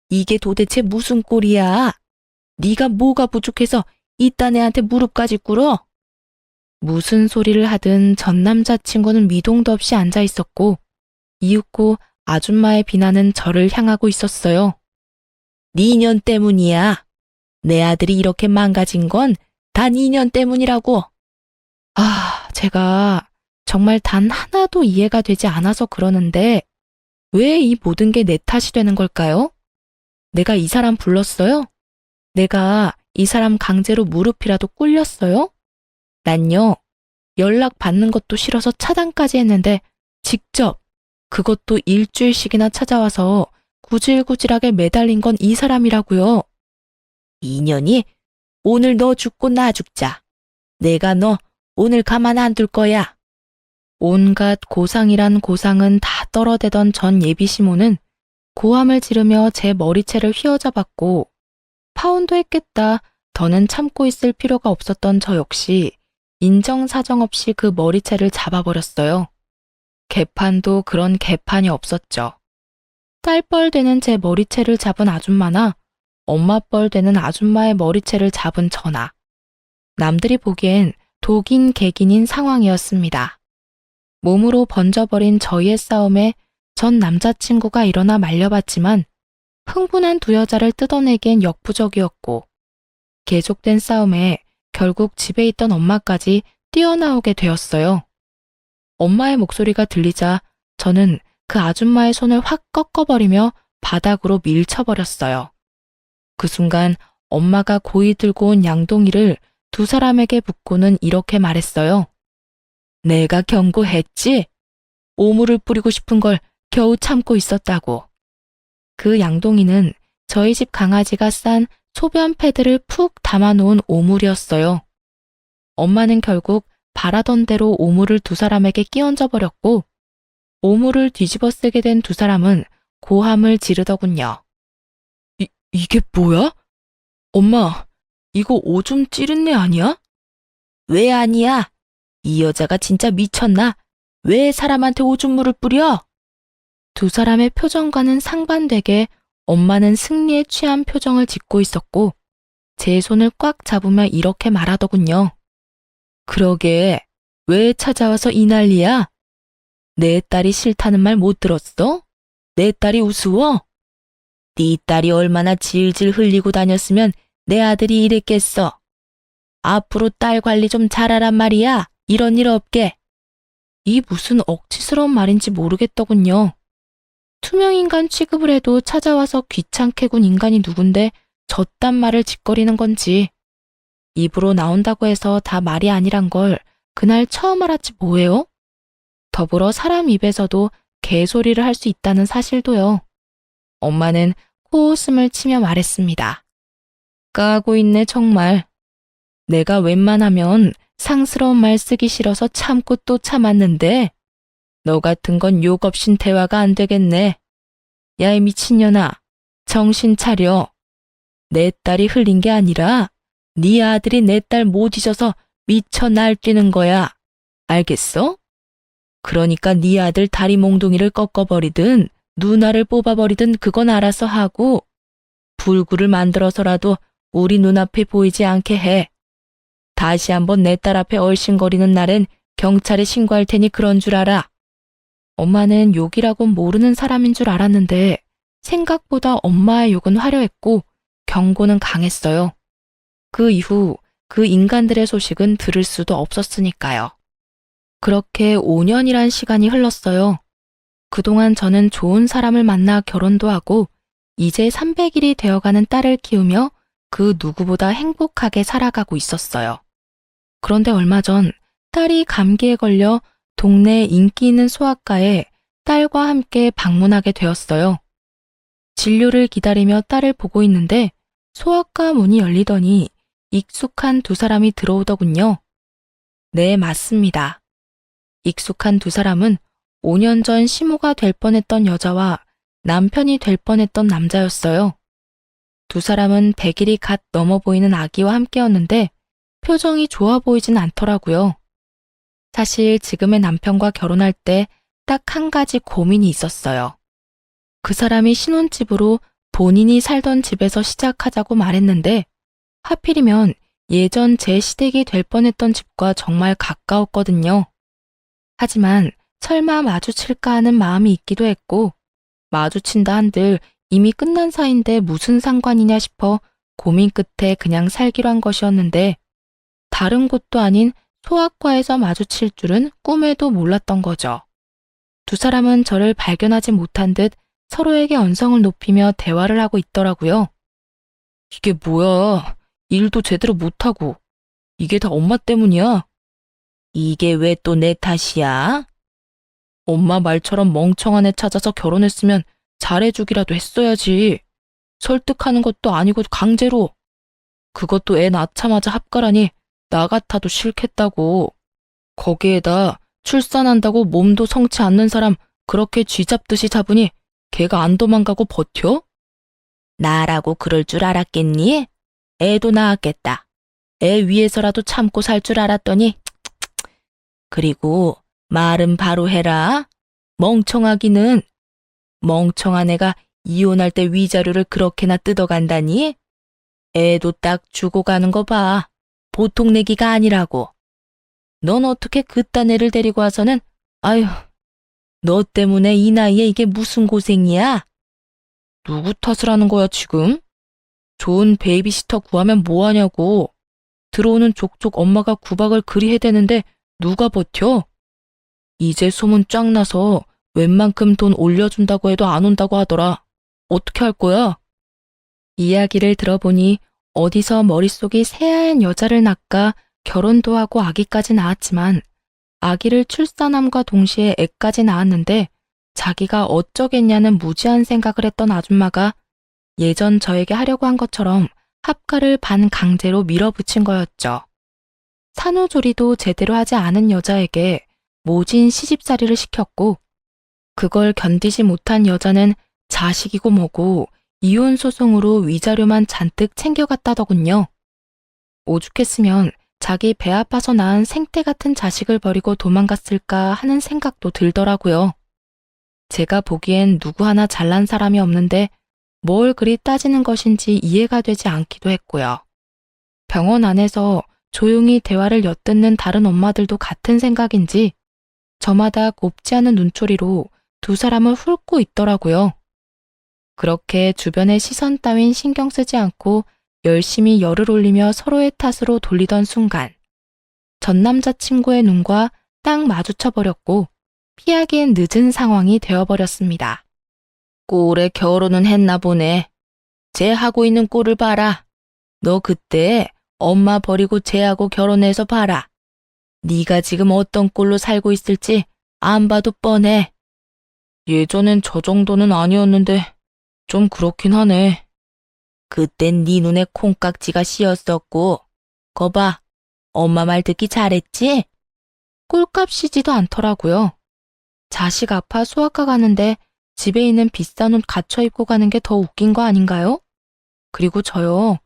이게 도대체 무슨 꼴이야? 네가 뭐가 부족해서 이딴 애한테 무릎까지 꿇어? 무슨 소리를 하든 전 남자친구는 미동도 없이 앉아 있었고 이윽고 아줌마의 비난은 저를 향하고 있었어요. 네 년 때문이야. 내 아들이 이렇게 망가진 건 다 네 년 때문이라고. 제가 정말 단 하나도 이해가 되지 않아서 그러는데 왜 이 모든 게 내 탓이 되는 걸까요? 내가 이 사람 불렀어요? 내가 이 사람 강제로 무릎이라도 꿇렸어요? 난요, 연락 받는 것도 싫어서 차단까지 했는데 직접 그것도 일주일씩이나 찾아와서 구질구질하게 매달린 건 이 사람이라고요. 인연이 오늘 너 죽고 나 죽자. 내가 너 오늘 가만 안 둘 거야. 온갖 고상이란 고상은 다 떨어대던 전 예비시모는 고함을 지르며 제 머리채를 휘어잡았고 파혼도 했겠다. 더는 참고 있을 필요가 없었던 저 역시 인정사정 없이 그 머리채를 잡아버렸어요. 개판도 그런 개판이 없었죠. 딸뻘 되는 제 머리채를 잡은 아줌마나 엄마뻘 되는 아줌마의 머리채를 잡은 저나 남들이 보기엔 독인 개긴인 상황이었습니다. 몸으로 번져버린 저희의 싸움에 전 남자친구가 일어나 말려봤지만 흥분한 두 여자를 뜯어내기엔 역부족이었고 계속된 싸움에 결국 집에 있던 엄마까지 뛰어나오게 되었어요. 엄마의 목소리가 들리자 저는 그 아줌마의 손을 확 꺾어버리며 바닥으로 밀쳐버렸어요. 그 순간 엄마가 고이 들고 온 양동이를 두 사람에게 붓고는 이렇게 말했어요. 내가 경고했지? 오물을 뿌리고 싶은 걸 겨우 참고 있었다고. 그 양동이는 저희 집 강아지가 싼 소변 패드를 푹 담아놓은 오물이었어요. 엄마는 결국 바라던 대로 오물을 두 사람에게 끼얹어 버렸고 오물을 뒤집어 쓰게 된 두 사람은 고함을 지르더군요. 이게 뭐야? 엄마, 이거 오줌 찌른 내 아니야? 왜 아니야? 이 여자가 진짜 미쳤나? 왜 사람한테 오줌물을 뿌려? 두 사람의 표정과는 상반되게 엄마는 승리에 취한 표정을 짓고 있었고 제 손을 꽉 잡으며 이렇게 말하더군요. 그러게, 왜 찾아와서 이 난리야? 내 딸이 싫다는 말 못 들었어? 내 딸이 우스워? 네 딸이 얼마나 질질 흘리고 다녔으면 내 아들이 이랬겠어. 앞으로 딸 관리 좀 잘하란 말이야. 이런 일 없게. 이 무슨 억지스러운 말인지 모르겠더군요. 투명인간 취급을 해도 찾아와서 귀찮게 군 인간이 누군데 저딴 말을 짓거리는 건지. 입으로 나온다고 해서 다 말이 아니란 걸 그날 처음 알았지 뭐예요? 더불어 사람 입에서도 개소리를 할 수 있다는 사실도요. 엄마는 코웃음을 치며 말했습니다. 까고 있네 정말. 내가 웬만하면 상스러운 말 쓰기 싫어서 참고 또 참았는데 너 같은 건 욕 없인 대화가 안 되겠네. 야, 이 미친년아, 정신 차려. 내 딸이 흘린 게 아니라 네 아들이 내 딸 못 잊어서 미쳐 날뛰는 거야. 알겠어? 그러니까 네 아들 다리 몽둥이를 꺾어버리든 누나를 뽑아버리든 그건 알아서 하고 불구를 만들어서라도 우리 눈앞에 보이지 않게 해. 다시 한번 내 딸 앞에 얼씬거리는 날엔 경찰에 신고할 테니 그런 줄 알아. 엄마는 욕이라곤 모르는 사람인 줄 알았는데 생각보다 엄마의 욕은 화려했고 경고는 강했어요. 그 이후 그 인간들의 소식은 들을 수도 없었으니까요. 그렇게 5년이란 시간이 흘렀어요. 그동안 저는 좋은 사람을 만나 결혼도 하고 이제 300일이 되어가는 딸을 키우며 그 누구보다 행복하게 살아가고 있었어요. 그런데 얼마 전 딸이 감기에 걸려 동네 인기 있는 소아과에 딸과 함께 방문하게 되었어요. 진료를 기다리며 딸을 보고 있는데 소아과 문이 열리더니 익숙한 두 사람이 들어오더군요. 네, 맞습니다. 익숙한 두 사람은 5년 전 시모가 될 뻔했던 여자와 남편이 될 뻔했던 남자였어요. 두 사람은 100일이 갓 넘어 보이는 아기와 함께였는데 표정이 좋아 보이진 않더라고요. 사실 지금의 남편과 결혼할 때 딱 한 가지 고민이 있었어요. 그 사람이 신혼집으로 본인이 살던 집에서 시작하자고 말했는데 하필이면 예전 제 시댁이 될 뻔했던 집과 정말 가까웠거든요. 하지만 설마 마주칠까 하는 마음이 있기도 했고 마주친다 한들 이미 끝난 사이인데 무슨 상관이냐 싶어 고민 끝에 그냥 살기로 한 것이었는데 다른 곳도 아닌 소아과에서 마주칠 줄은 꿈에도 몰랐던 거죠. 두 사람은 저를 발견하지 못한 듯 서로에게 언성을 높이며 대화를 하고 있더라고요. 이게 뭐야? 일도 제대로 못하고. 이게 다 엄마 때문이야. 이게 왜 또 내 탓이야? 엄마 말처럼 멍청한 애 찾아서 결혼했으면 잘해주기라도 했어야지. 설득하는 것도 아니고 강제로. 그것도 애 낳자마자 합가라니 나 같아도 싫겠다고. 거기에다 출산한다고 몸도 성치 않는 사람 그렇게 쥐잡듯이 잡으니 걔가 안 도망가고 버텨? 나라고 그럴 줄 알았겠니? 애도 낳았겠다. 애 위해서라도 참고 살 줄 알았더니 그리고 말은 바로 해라. 멍청하기는. 멍청한 애가 이혼할 때 위자료를 그렇게나 뜯어간다니? 애도 딱 주고 가는 거 봐. 보통 내기가 아니라고. 넌 어떻게 그딴 애를 데리고 와서는 아휴, 너 때문에 이 나이에 이게 무슨 고생이야? 누구 탓을 하는 거야 지금? 좋은 베이비시터 구하면 뭐하냐고. 들어오는 족족 엄마가 구박을 그리 해대는데 누가 버텨? 이제 소문 쫙 나서 웬만큼 돈 올려준다고 해도 안 온다고 하더라. 어떻게 할 거야? 이야기를 들어보니 어디서 머릿속이 새하얀 여자를 낳까 결혼도 하고 아기까지 낳았지만 아기를 출산함과 동시에 애까지 낳았는데 자기가 어쩌겠냐는 무지한 생각을 했던 아줌마가 예전 저에게 하려고 한 것처럼 합가를 반강제로 밀어붙인 거였죠. 산후조리도 제대로 하지 않은 여자에게 모진 시집살이를 시켰고 그걸 견디지 못한 여자는 자식이고 뭐고 이혼 소송으로 위자료만 잔뜩 챙겨갔다더군요. 오죽했으면 자기 배 아파서 낳은 생떼 같은 자식을 버리고 도망갔을까 하는 생각도 들더라고요. 제가 보기엔 누구 하나 잘난 사람이 없는데 뭘 그리 따지는 것인지 이해가 되지 않기도 했고요. 병원 안에서 조용히 대화를 엿듣는 다른 엄마들도 같은 생각인지 저마다 곱지 않은 눈초리로 두 사람을 훑고 있더라고요. 그렇게 주변의 시선 따윈 신경 쓰지 않고 열심히 열을 올리며 서로의 탓으로 돌리던 순간 전 남자친구의 눈과 딱 마주쳐버렸고 피하기엔 늦은 상황이 되어버렸습니다. 꼴에 결혼은 했나 보네. 쟤 하고 있는 꼴을 봐라. 너 그때 엄마 버리고 쟤하고 결혼해서 봐라. 네가 지금 어떤 꼴로 살고 있을지 안 봐도 뻔해. 예전엔 저 정도는 아니었는데 좀 그렇긴 하네. 그땐 네 눈에 콩깍지가 씌었었고 거봐, 엄마 말 듣기 잘했지? 꼴값이지도 않더라고요. 자식 아파 소아과 가는데 집에 있는 비싼 옷 갖춰 입고 가는 게 더 웃긴 거 아닌가요? 그리고 저요,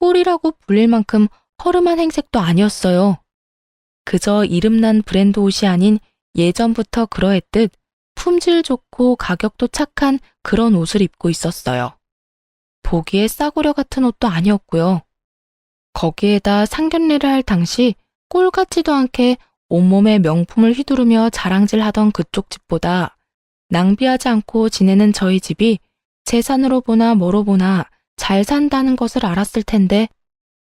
꼴이라고 불릴 만큼 허름한 행색도 아니었어요. 그저 이름난 브랜드 옷이 아닌 예전부터 그러했듯 품질 좋고 가격도 착한 그런 옷을 입고 있었어요. 보기에 싸구려 같은 옷도 아니었고요. 거기에다 상견례를 할 당시 꼴 같지도 않게 온몸에 명품을 휘두르며 자랑질하던 그쪽 집보다 낭비하지 않고 지내는 저희 집이 재산으로 보나 뭐로 보나 잘 산다는 것을 알았을 텐데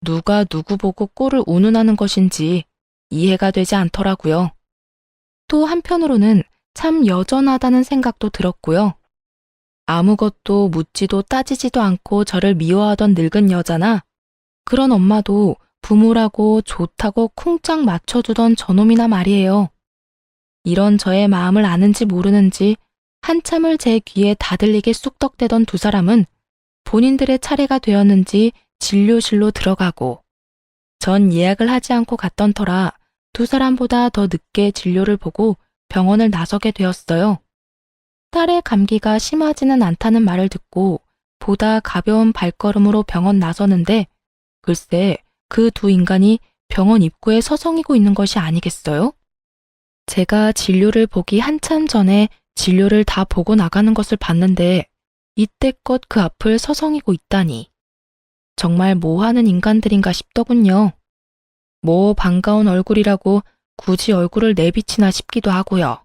누가 누구 보고 꼴을 운운하는 것인지 이해가 되지 않더라고요. 또 한편으로는 참 여전하다는 생각도 들었고요. 아무것도 묻지도 따지지도 않고 저를 미워하던 늙은 여자나 그런 엄마도 부모라고 좋다고 쿵짝 맞춰주던 저놈이나 말이에요. 이런 저의 마음을 아는지 모르는지 한참을 제 귀에 다들리게 쑥덕대던 두 사람은 본인들의 차례가 되었는지 진료실로 들어가고 전 예약을 하지 않고 갔던 터라 두 사람보다 더 늦게 진료를 보고 병원을 나서게 되었어요. 딸의 감기가 심하지는 않다는 말을 듣고 보다 가벼운 발걸음으로 병원 나서는데 글쎄 그 두 인간이 병원 입구에 서성이고 있는 것이 아니겠어요? 제가 진료를 보기 한참 전에 진료를 다 보고 나가는 것을 봤는데 이때껏 그 앞을 서성이고 있다니. 정말 뭐 하는 인간들인가 싶더군요. 뭐 반가운 얼굴이라고 굳이 얼굴을 내비치나 싶기도 하고요.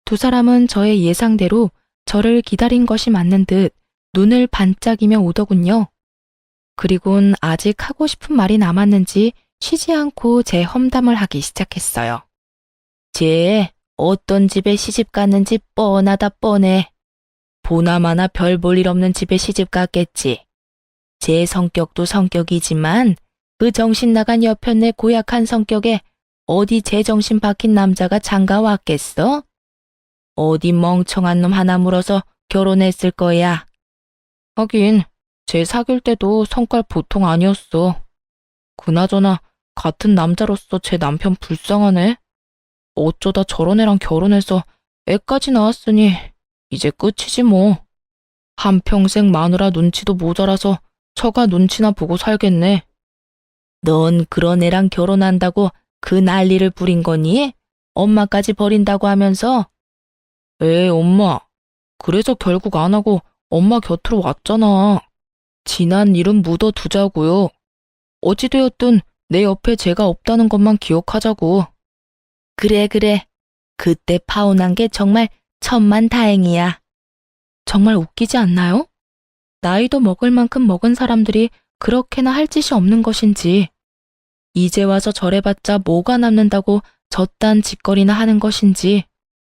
두 사람은 저의 예상대로 저를 기다린 것이 맞는 듯 눈을 반짝이며 오더군요. 그리곤 아직 하고 싶은 말이 남았는지 쉬지 않고 제 험담을 하기 시작했어요. 쟤 어떤 집에 시집 갔는지 뻔하다 뻔해. 보나마나 별 볼 일 없는 집에 시집 갔겠지. 제 성격도 성격이지만 그 정신 나간 여편네 고약한 성격에 어디 제정신 박힌 남자가 장가 왔겠어? 어디 멍청한 놈 하나 물어서 결혼했을 거야. 하긴 제 사귈 때도 성깔 보통 아니었어. 그나저나 같은 남자로서 제 남편 불쌍하네. 어쩌다 저런 애랑 결혼해서 애까지 낳았으니 이제 끝이지 뭐. 한평생 마누라 눈치도 모자라서 처가 눈치나 보고 살겠네. 넌 그런 애랑 결혼한다고 그 난리를 부린 거니? 엄마까지 버린다고 하면서? 에이, 엄마. 그래서 결국 안 하고 엄마 곁으로 왔잖아. 지난 일은 묻어두자고요. 어찌되었든 내 옆에 제가 없다는 것만 기억하자고. 그래. 그때 파혼한 게 정말 천만다행이야. 정말 웃기지 않나요? 나이도 먹을 만큼 먹은 사람들이 그렇게나 할 짓이 없는 것인지, 이제 와서 저래봤자 뭐가 남는다고 저딴 짓거리나 하는 것인지,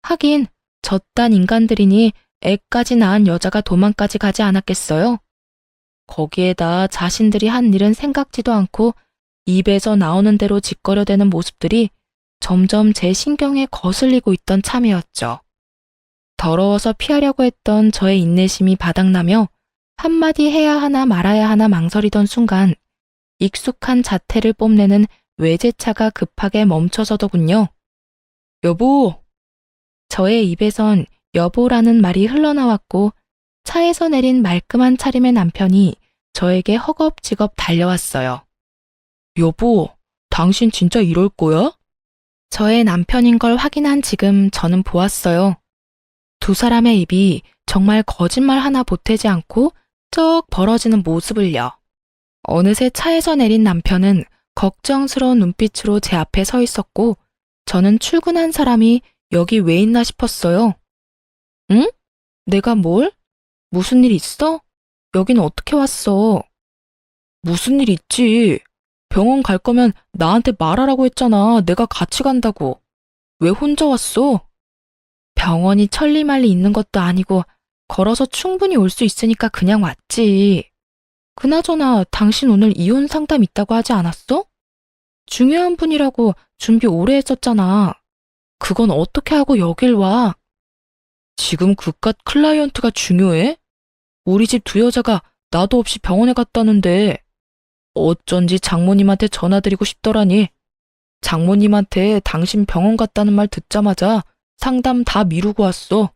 하긴 저딴 인간들이니 애까지 낳은 여자가 도망까지 가지 않았겠어요? 거기에다 자신들이 한 일은 생각지도 않고 입에서 나오는 대로 짓거려대는 모습들이 점점 제 신경에 거슬리고 있던 참이었죠. 더러워서 피하려고 했던 저의 인내심이 바닥나며 한마디 해야 하나 말아야 하나 망설이던 순간 익숙한 자태를 뽐내는 외제차가 급하게 멈춰서더군요. 여보! 저의 입에선 여보라는 말이 흘러나왔고 차에서 내린 말끔한 차림의 남편이 저에게 허겁지겁 달려왔어요. 여보, 당신 진짜 이럴 거야? 저의 남편인 걸 확인한 지금 저는 보았어요. 두 사람의 입이 정말 거짓말 하나 보태지 않고 쩍 벌어지는 모습을요. 어느새 차에서 내린 남편은 걱정스러운 눈빛으로 제 앞에 서 있었고 저는 출근한 사람이 여기 왜 있나 싶었어요. 응? 내가 뭘? 무슨 일 있어? 여긴 어떻게 왔어? 무슨 일 있지? 병원 갈 거면 나한테 말하라고 했잖아. 내가 같이 간다고. 왜 혼자 왔어? 병원이 천리말리 있는 것도 아니고 걸어서 충분히 올 수 있으니까 그냥 왔지. 그나저나 당신 오늘 이혼 상담 있다고 하지 않았어? 중요한 분이라고 준비 오래 했었잖아. 그건 어떻게 하고 여길 와? 지금 그깟 클라이언트가 중요해? 우리 집 두 여자가 나도 없이 병원에 갔다는데 어쩐지 장모님한테 전화드리고 싶더라니. 장모님한테 당신 병원 갔다는 말 듣자마자 상담 다 미루고 왔어.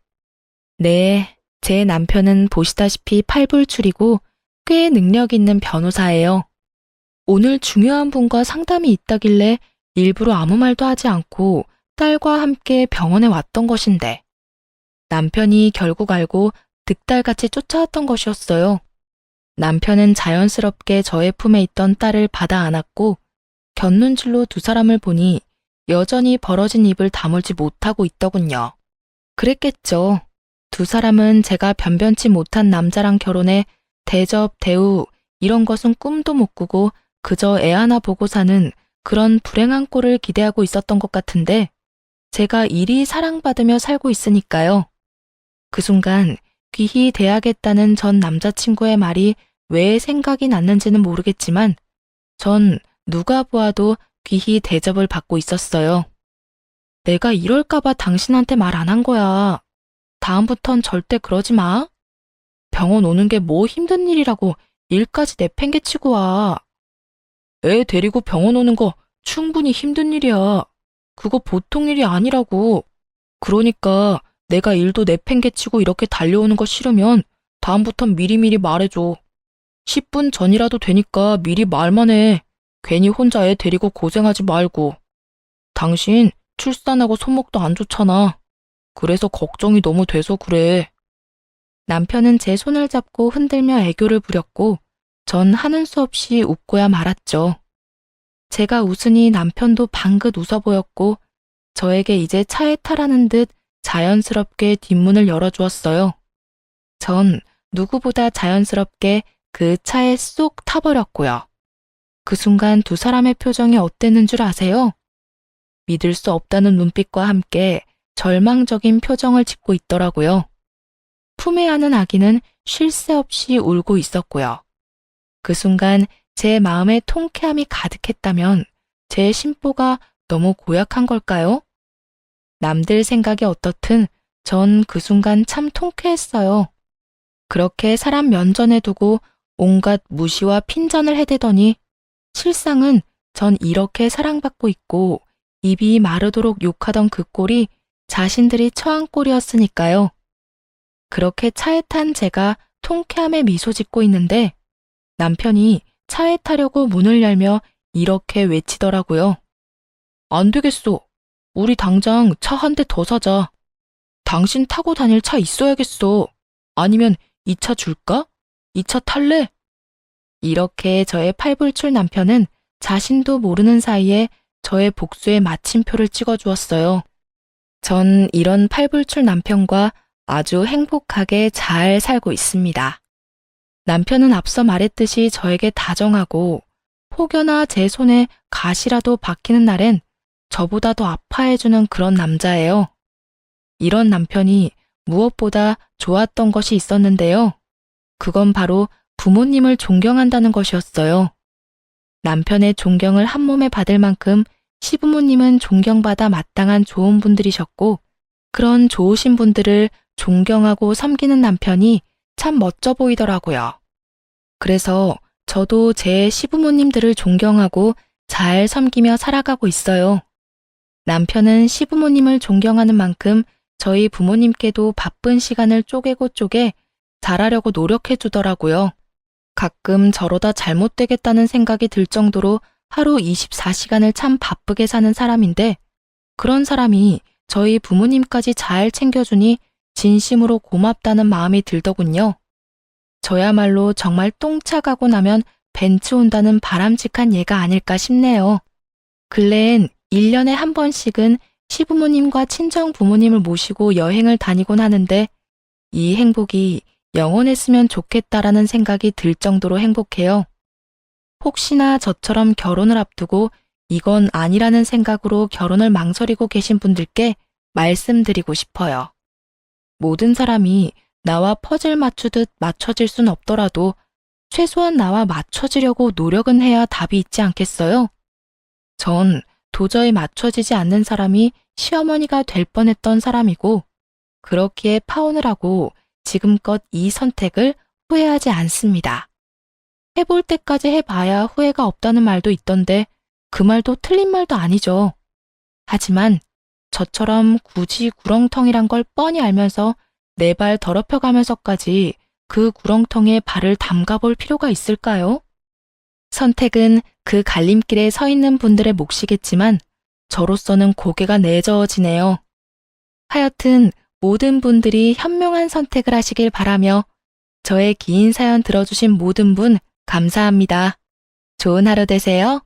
네, 제 남편은 보시다시피 팔불출이고 꽤 능력 있는 변호사예요. 오늘 중요한 분과 상담이 있다길래 일부러 아무 말도 하지 않고 딸과 함께 병원에 왔던 것인데 남편이 결국 알고 득달같이 쫓아왔던 것이었어요. 남편은 자연스럽게 저의 품에 있던 딸을 받아 안았고 곁눈질로 두 사람을 보니 여전히 벌어진 입을 다물지 못하고 있더군요. 그랬겠죠. 두 사람은 제가 변변치 못한 남자랑 결혼해 대접, 대우 이런 것은 꿈도 못 꾸고 그저 애 하나 보고 사는 그런 불행한 꼴을 기대하고 있었던 것 같은데 제가 이리 사랑받으며 살고 있으니까요. 그 순간 귀히 대하겠다는 전 남자친구의 말이 왜 생각이 났는지는 모르겠지만 전 누가 보아도 귀히 대접을 받고 있었어요. 내가 이럴까봐 당신한테 말 안 한 거야. 다음부턴 절대 그러지 마. 병원 오는 게 뭐 힘든 일이라고 일까지 내팽개치고 와. 애 데리고 병원 오는 거 충분히 힘든 일이야. 그거 보통 일이 아니라고. 그러니까 내가 일도 내팽개치고 이렇게 달려오는 거 싫으면 다음부턴 미리미리 말해줘. 10분 전이라도 되니까 미리 말만 해. 괜히 혼자 애 데리고 고생하지 말고. 당신 출산하고 손목도 안 좋잖아. 그래서 걱정이 너무 돼서 그래. 남편은 제 손을 잡고 흔들며 애교를 부렸고 전 하는 수 없이 웃고야 말았죠. 제가 웃으니 남편도 방긋 웃어 보였고 저에게 이제 차에 타라는 듯 자연스럽게 뒷문을 열어주었어요. 전 누구보다 자연스럽게 그 차에 쏙 타버렸고요. 그 순간 두 사람의 표정이 어땠는 줄 아세요? 믿을 수 없다는 눈빛과 함께 절망적인 표정을 짓고 있더라고요. 품에 안은 아기는 쉴 새 없이 울고 있었고요. 그 순간 제 마음에 통쾌함이 가득했다면 제 심보가 너무 고약한 걸까요? 남들 생각이 어떻든 전 그 순간 참 통쾌했어요. 그렇게 사람 면전에 두고 온갖 무시와 핀잔을 해대더니 실상은 전 이렇게 사랑받고 있고 입이 마르도록 욕하던 그 꼴이 자신들이 처한 꼴이었으니까요. 그렇게 차에 탄 제가 통쾌함에 미소 짓고 있는데 남편이 차에 타려고 문을 열며 이렇게 외치더라고요. 안 되겠어. 우리 당장 차 한 대 더 사자. 당신 타고 다닐 차 있어야겠어. 아니면 이 차 줄까? 이 차 탈래? 이렇게 저의 팔불출 남편은 자신도 모르는 사이에 저의 복수의 마침표를 찍어주었어요. 전 이런 팔불출 남편과 아주 행복하게 잘 살고 있습니다. 남편은 앞서 말했듯이 저에게 다정하고 혹여나 제 손에 가시라도 박히는 날엔 저보다 더 아파해주는 그런 남자예요. 이런 남편이 무엇보다 좋았던 것이 있었는데요. 그건 바로 부모님을 존경한다는 것이었어요. 남편의 존경을 한 몸에 받을 만큼 시부모님은 존경받아 마땅한 좋은 분들이셨고 그런 좋으신 분들을 존경하고 섬기는 남편이 참 멋져 보이더라고요. 그래서 저도 제 시부모님들을 존경하고 잘 섬기며 살아가고 있어요. 남편은 시부모님을 존경하는 만큼 저희 부모님께도 바쁜 시간을 쪼개고 쪼개 잘하려고 노력해 주더라고요. 가끔 저러다 잘못되겠다는 생각이 들 정도로 하루 24시간을 참 바쁘게 사는 사람인데 그런 사람이 저희 부모님까지 잘 챙겨주니 진심으로 고맙다는 마음이 들더군요. 저야말로 정말 똥차 가고 나면 벤츠 온다는 바람직한 예가 아닐까 싶네요. 근래엔 1년에 한 번씩은 시부모님과 친정 부모님을 모시고 여행을 다니곤 하는데 이 행복이 영원했으면 좋겠다라는 생각이 들 정도로 행복해요. 혹시나 저처럼 결혼을 앞두고 이건 아니라는 생각으로 결혼을 망설이고 계신 분들께 말씀드리고 싶어요. 모든 사람이 나와 퍼즐 맞추듯 맞춰질 순 없더라도 최소한 나와 맞춰지려고 노력은 해야 답이 있지 않겠어요? 전 도저히 맞춰지지 않는 사람이 시어머니가 될 뻔했던 사람이고 그렇기에 파혼을 하고 지금껏 이 선택을 후회하지 않습니다. 해볼 때까지 해봐야 후회가 없다는 말도 있던데 그 말도 틀린 말도 아니죠. 하지만 저처럼 굳이 구렁텅이란 걸 뻔히 알면서 내 발 더럽혀가면서까지 그 구렁텅이에 발을 담가볼 필요가 있을까요? 선택은 그 갈림길에 서 있는 분들의 몫이겠지만 저로서는 고개가 내저어지네요. 하여튼 모든 분들이 현명한 선택을 하시길 바라며 저의 긴 사연 들어주신 모든 분 감사합니다. 좋은 하루 되세요.